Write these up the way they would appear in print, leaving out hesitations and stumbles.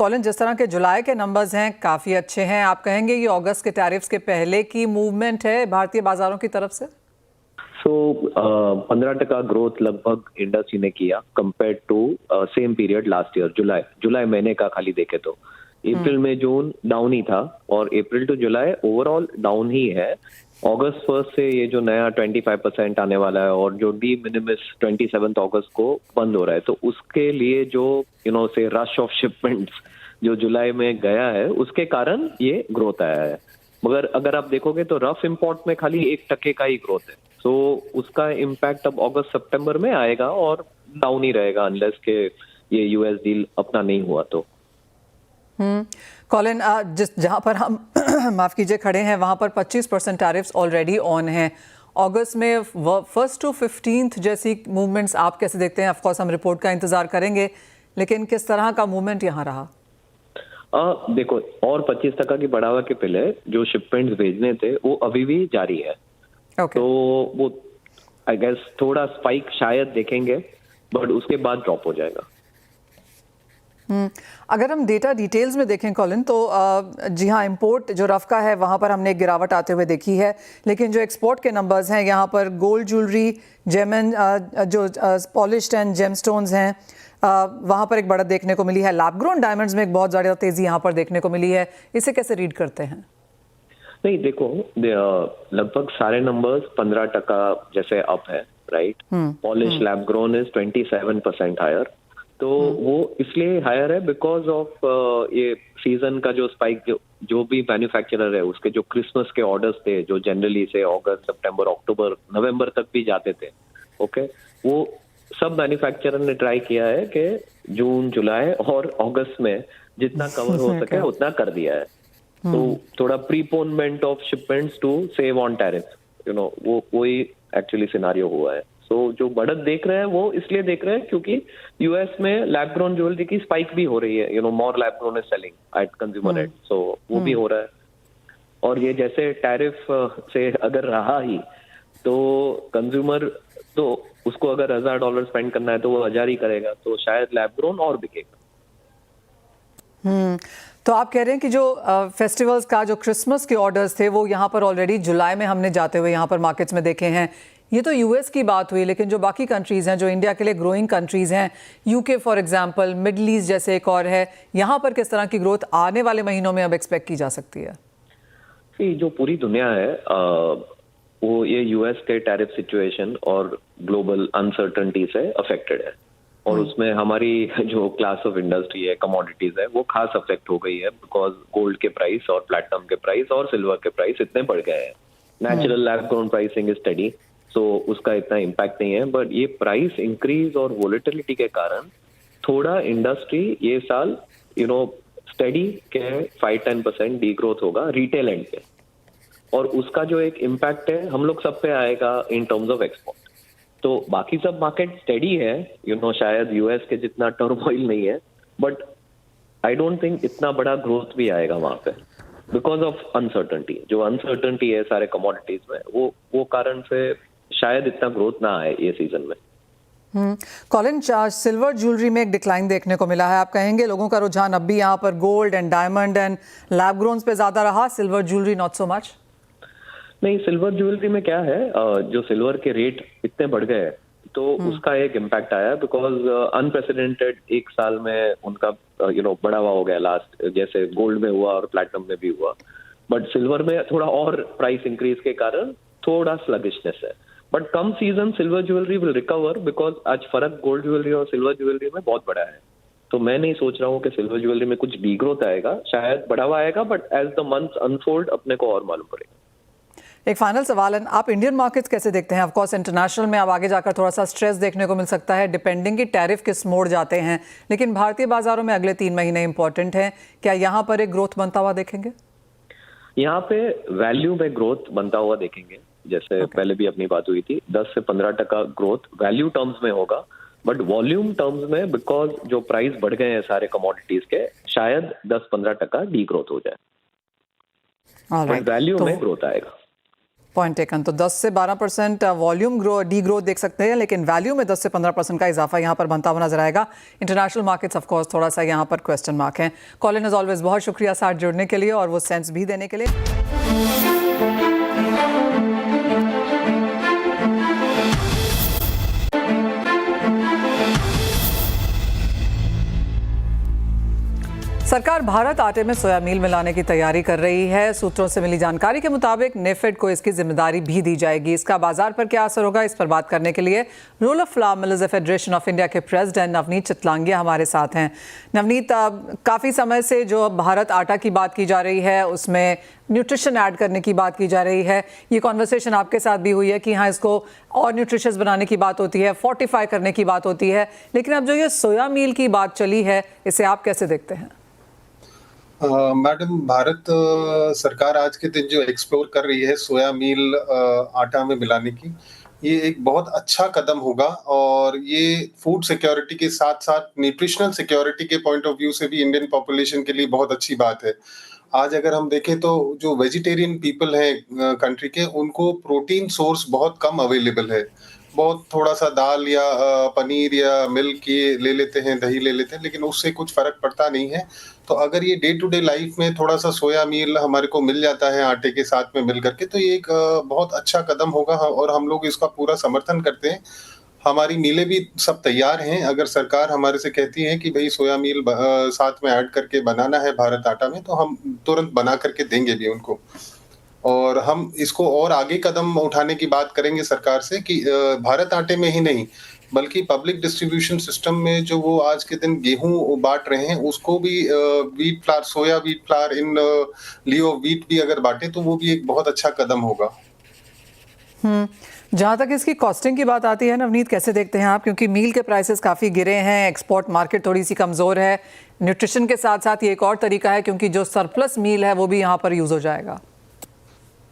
Colin, जिस तरह के जुलाई के नंबर्स हैं काफ़ी अच्छे हैं, आप कहेंगे ये अगस्त के टैरिफ्स के पहले की मूवमेंट है भारतीय बाजारों की तरफ से? 15% ग्रोथ लगभग इंडस्ट्री ने किया compare to same period last year. जुलाई महीने का खाली देखे तो अप्रैल में जून डाउन ही था और अप्रैल टू जुलाई ओवरऑल डाउन ही है। अगस्त 1 से ये जो नया 25% आने वाला है और जो डी मिनिमिस 27 अगस्त को बंद हो रहा है, तो उसके लिए जो से रश ऑफ शिपमेंट्स जो जुलाई में गया है उसके कारण ये ग्रोथ आया है। मगर अगर आप देखोगे तो रफ इंपोर्ट में खाली 1% का ही ग्रोथ है, तो उसका इम्पैक्ट अब अगस्त सितंबर में आएगा और डाउन ही रहेगा अनलेस के ये यूएस डील अपना नहीं हुआ तो। कॉलिन, जहां पर हम माफ कीजिए खड़े हैं वहां पर 25% टैरिफ्स ऑलरेडी ऑन हैं। अगस्त में 1 to 15 जैसी मूवमेंट्स आप कैसे देखते हैं? ऑफ कोर्स हम रिपोर्ट का इंतजार करेंगे, लेकिन किस तरह का मूवमेंट यहाँ रहा? देखो, और 25% की बढ़ावा के पहले जो शिपमेंट्स भेजने थे वो अभी भी जारी है। तो वो आई गेस थोड़ा स्पाइक शायद देखेंगे, बट उसके बाद ड्रॉप हो जाएगा। अगर हम डेटा डिटेल्स में देखें कॉलिन, तो जी हाँ, इंपोर्ट जो रफ का है वहाँ पर हमने एक गिरावट आते हुए देखी है, लेकिन जो एक्सपोर्ट के नंबर्स हैं यहाँ पर गोल्ड ज्वेलरी, जेमन जो पॉलिश्ड एंड जेमस्टोन्स हैं वहाँ पर एक बढ़त देखने को मिली है। लैब ग्रोन डायमंड्स में एक बहुत ज़्यादा तेज़ी यहाँ पर देखने को मिली है। इसे कैसे रीड करते हैं? नहीं, देखो, लगभग सारे नंबर्स 15% जैसे अप है, right. Polish lab grown is 27% higher, तो वो इसलिए हायर है बिकॉज ऑफ ये सीजन का जो स्पाइक, जो भी मैन्युफैक्चरर है उसके जो क्रिसमस के ऑर्डर्स थे जो जनरली से अगस्त, सितंबर, अक्टूबर, नवंबर तक भी जाते थे, ओके, वो सब मैन्युफैक्चरर ने ट्राई किया है कि जून, जुलाई और अगस्त में जितना कवर हो सके उतना कर दिया है। तो थोड़ा preponement of shipments to save on tariff, वही एक्चुअली सिनारियो हुआ है। तो जो बढ़त देख रहे हैं वो इसलिए देख रहे हैं क्योंकि यूएस में लैब ग्रोन ज्वेलरी की स्पाइक भी हो रही है, more lab grown is selling at consumer end, so वो भी हो रहा है। और ये जैसे टैरिफ से अगर रहा ही तो कंज्यूमर तो उसको अगर $1000 स्पेंड करना है तो वो 1000 ही करेगा, तो शायद लैब ग्रोन और बिकेगा। तो आप कह रहे हैं कि जो फेस्टिवल्स का जो क्रिसमस के ऑर्डर्स थे वो यहाँ पर ऑलरेडी जुलाई में हमने जाते हुए यहाँ पर मार्केट्स में देखे हैं। ये तो यूएस की बात हुई, लेकिन जो बाकी कंट्रीज हैं जो इंडिया के लिए ग्रोइंग कंट्रीज हैं, UK for example, middle east जैसे एक और है, यहाँ पर किस तरह की ग्रोथ आने वाले महीनों में अब एक्सपेक्ट की जा सकती है? जो पूरी दुनिया है वो ये यूएस के टैरिफ सिचुएशन और ग्लोबल अनसर्टेनिटी से अफेक्टेड है, और उसमें हमारी जो क्लास ऑफ इंडस्ट्री है, कमोडिटीज है, वो खास अफेक्ट हो गई है बिकॉज गोल्ड के प्राइस और प्लैटिनम के प्राइस और सिल्वर के प्राइस इतने बढ़ गए हैं। Natural lab grown pricing is steady, so उसका इतना इम्पैक्ट नहीं है, बट ये प्राइस इंक्रीज और वोलेटिलिटी के कारण थोड़ा इंडस्ट्री ये साल स्टडी के 5-10% डी ग्रोथ होगा रिटेल एंड पे, और उसका जो एक इम्पैक्ट है हम लोग सब पे आएगा इन टर्म्स ऑफ एक्सपोर्ट। तो बाकी सब मार्केट स्टेडी है, शायद यूएस के जितना टर्मोइल नहीं है, बट आई डोंट थिंक इतना बड़ा ग्रोथ भी आएगा वहां पे बिकॉज ऑफ अनसर्टेनिटी। जो अनसर्टेनिटी है सारे कमोडिटीज में, वो कारण से शायद इतना ग्रोथ ना आए ये सीजन में। कॉलिन, सिल्वर ज्वेलरी में एक डिक्लाइन देखने को मिला है। आप कहेंगे लोगों का रुझान अब भी यहाँ पर gold and diamond and lab growns पे ज्यादा रहा, silver jewellery not so much? नहीं, सिल्वर ज्वेलरी में क्या है, जो सिल्वर के रेट इतने बढ़ गए हैं तो उसका एक इम्पैक्ट आया बिकॉज अनप्रेसिडेंटेड एक साल में उनका बढ़ावा हो गया लास्ट, जैसे गोल्ड में हुआ और प्लैटिनम में भी हुआ, बट सिल्वर में थोड़ा और प्राइस इंक्रीज के कारण थोड़ा स्लगिशनेस है। But come season silver jewellery will recover because आज फर्क गोल्ड ज्वेलरी और सिल्वर ज्वेलरी में बहुत बड़ा है। तो मैं नहीं सोच रहा हूँ कि सिल्वर ज्वेलरी में कुछ डीग्रोथ आएगा, शायद बढ़ावा आएगा, but as the months unfold अपने को और मालूम पड़ेगा। एक फाइनल सवाल है, आप इंडियन मार्केट्स कैसे देखते हैं? ऑफ कोर्स इंटरनेशनल में अब आगे जाकर थोड़ा सा स्ट्रेस देखने को मिल सकता है डिपेंडिंग कि टैरिफ किस मोड़ जाते हैं, लेकिन भारतीय बाजारों में अगले 3 महीने इंपॉर्टेंट हैं। क्या यहाँ पर एक ग्रोथ बनता हुआ देखेंगे? यहाँ पे वैल्यू में ग्रोथ बनता हुआ देखेंगे, जैसे पहले भी अपनी बात हुई थी, 10 से 15% ग्रोथ वैल्यू टर्म्स में होगा, बट वॉल्यूम टर्म्स में बिकॉज जो प्राइस बढ़ गए हैं सारे कमोडिटीज के, शायद 10-15% डी ग्रोथ हो जाए, बट वैल्यू में ग्रोथ आएगा। Point taken. तो 10 से 12% वॉल्यूम डी ग्रोथ देख सकते हैं, लेकिन वैल्यू में 10 से 15% का इजाफा यहाँ पर बनता हुआ नजर आएगा। इंटरनेशनल मार्केट्स ऑफ कोर्स थोड़ा सा यहाँ पर क्वेश्चन मार्क है। कॉलिन एज ऑलवेज बहुत शुक्रिया साथ जुड़ने के लिए और वो सेंस भी देने के लिए। सरकार भारत आटे में सोया मील मिलाने की तैयारी कर रही है। सूत्रों से मिली जानकारी के मुताबिक नेफेड को इसकी जिम्मेदारी भी दी जाएगी। इसका बाजार पर क्या असर होगा, इस पर बात करने के लिए rural flower millers federation of India के प्रेसिडेंट नवनीत चितलांगिया हमारे साथ हैं। नवनीत, काफ़ी समय से जो भारत आटा की बात की जा रही है उसमें न्यूट्रिशन ऐड करने की बात की जा रही है। ये कॉन्वर्सेशन आपके साथ भी हुई है कि हाँ, इसको और न्यूट्रिशियस बनाने की बात होती है, फोर्टिफाई करने की बात होती है, लेकिन अब जो ये सोया मील की बात चली है, इसे आप कैसे देखते हैं? मैडम, भारत सरकार आज के दिन जो एक्सप्लोर कर रही है सोया मील आटा में मिलाने की, ये एक बहुत अच्छा कदम होगा और ये फूड सिक्योरिटी के साथ साथ न्यूट्रिशनल सिक्योरिटी के पॉइंट ऑफ व्यू से भी इंडियन पॉपुलेशन के लिए बहुत अच्छी बात है। आज अगर हम देखें तो जो वेजिटेरियन पीपल हैं कंट्री के, उनको प्रोटीन सोर्स बहुत कम अवेलेबल है। बहुत थोड़ा सा दाल या पनीर या मिल्क ये ले लेते हैं, दही ले लेते हैं, लेकिन उससे कुछ फर्क पड़ता नहीं है। तो अगर ये डे टू डे लाइफ में थोड़ा सा सोया मील हमारे को मिल जाता है आटे के साथ में मिल करके, तो ये एक बहुत अच्छा कदम होगा और हम लोग इसका पूरा समर्थन करते हैं। हमारी मीलें भी सब तैयार हैं। अगर सरकार हमारे से कहती है कि भाई सोया मील साथ में ऐड करके बनाना है भारत आटा में, तो हम तुरंत बना करके देंगे भी उनको। और हम इसको और आगे कदम उठाने की बात करेंगे सरकार से कि भारत आटे में ही नहीं बल्कि पब्लिक डिस्ट्रीब्यूशन सिस्टम में जो वो आज के दिन गेहूं बांट रहे हैं, उसको भी wheat flour, soya wheat flower in Leo wheat भी अगर बांटे तो वो भी एक बहुत अच्छा कदम होगा। जहाँ तक इसकी कॉस्टिंग की बात आती है नवनीत, कैसे देखते हैं आप? क्योंकि मील के प्राइसेस काफ़ी गिरे हैं, एक्सपोर्ट मार्केट थोड़ी सी कमज़ोर है। न्यूट्रिशन के साथ साथ ये एक और तरीका है क्योंकि जो सरप्लस मील है वो भी यहाँ पर यूज़ हो जाएगा।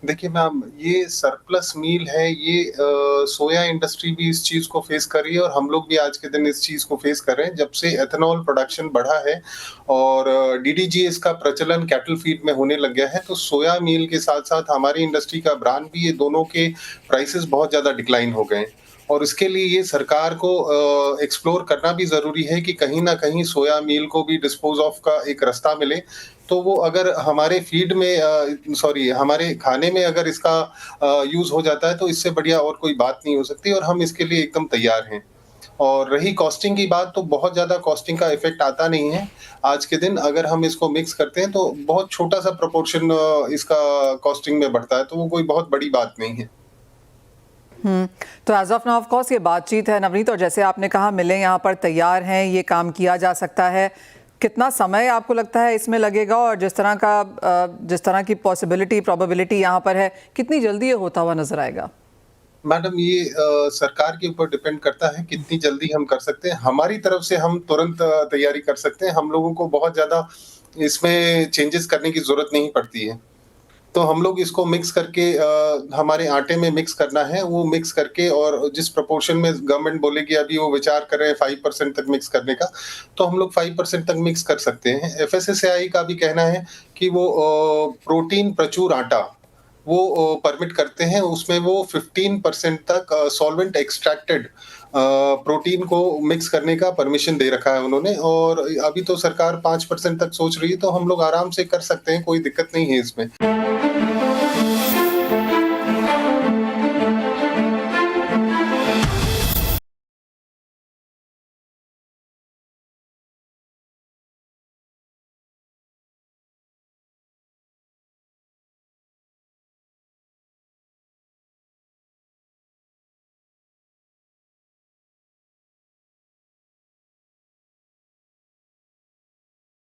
देखिए मैम, ये सरप्लस मील है, ये सोया इंडस्ट्री भी इस चीज को फेस कर रही है और हम लोग भी आज के दिन इस चीज को फेस कर रहे हैं। जब से एथेनॉल प्रोडक्शन बढ़ा है और डीडीजीएस का प्रचलन कैटल फीड में होने लग गया है, तो सोया मील के साथ साथ हमारी इंडस्ट्री का ब्रांड भी, ये दोनों के प्राइसेस बहुत ज्यादा डिक्लाइन हो गए हैं। और इसके लिए ये सरकार को एक्सप्लोर करना भी जरूरी है कि कहीं ना कहीं सोया मील को भी डिस्पोज ऑफ का एक रास्ता मिले। तो वो अगर हमारे फीड में हमारे खाने में अगर इसका यूज हो जाता है तो इससे बढ़िया और कोई बात नहीं हो सकती और हम इसके लिए एकदम तैयार हैं। और रही कॉस्टिंग की बात, तो बहुत ज्यादा कॉस्टिंग का इफेक्ट आता नहीं है। आज के दिन अगर हम इसको मिक्स करते हैं तो बहुत छोटा सा प्रोपोर्शन इसका कॉस्टिंग में बढ़ता है, तो वो कोई बहुत बड़ी बात नहीं है। तो as of now of course ये बातचीत है नवनीत, और जैसे आपने कहा मिलें यहाँ पर तैयार हैं, ये काम किया जा सकता है। कितना समय आपको लगता है इसमें लगेगा, और जिस तरह की पॉसिबिलिटी प्रोबेबिलिटी यहाँ पर है, कितनी जल्दी ये होता हुआ नजर आएगा? मैडम, ये सरकार के ऊपर डिपेंड करता है कितनी जल्दी हम कर सकते हैं। हमारी तरफ से हम तुरंत तैयारी कर सकते हैं। हम लोगों को बहुत ज्यादा इसमें चेंजेस करने की जरूरत नहीं पड़ती है। तो हम लोग इसको मिक्स करके हमारे आटे में मिक्स करना है, वो मिक्स करके, और जिस प्रोपोर्शन में गवर्नमेंट बोलेगी, अभी वो विचार कर रहे हैं 5% तक मिक्स करने का, तो हम लोग 5% तक मिक्स कर सकते हैं। एफएसएसएआई का भी कहना है कि वो प्रोटीन प्रचुर आटा वो परमिट करते हैं, उसमें वो 15% तक सॉल्वेंट एक्सट्रैक्टेड प्रोटीन को मिक्स करने का परमिशन दे रखा है उन्होंने। और अभी तो सरकार 5% तक सोच रही है, तो हम लोग आराम से कर सकते हैं, कोई दिक्कत नहीं है इसमें।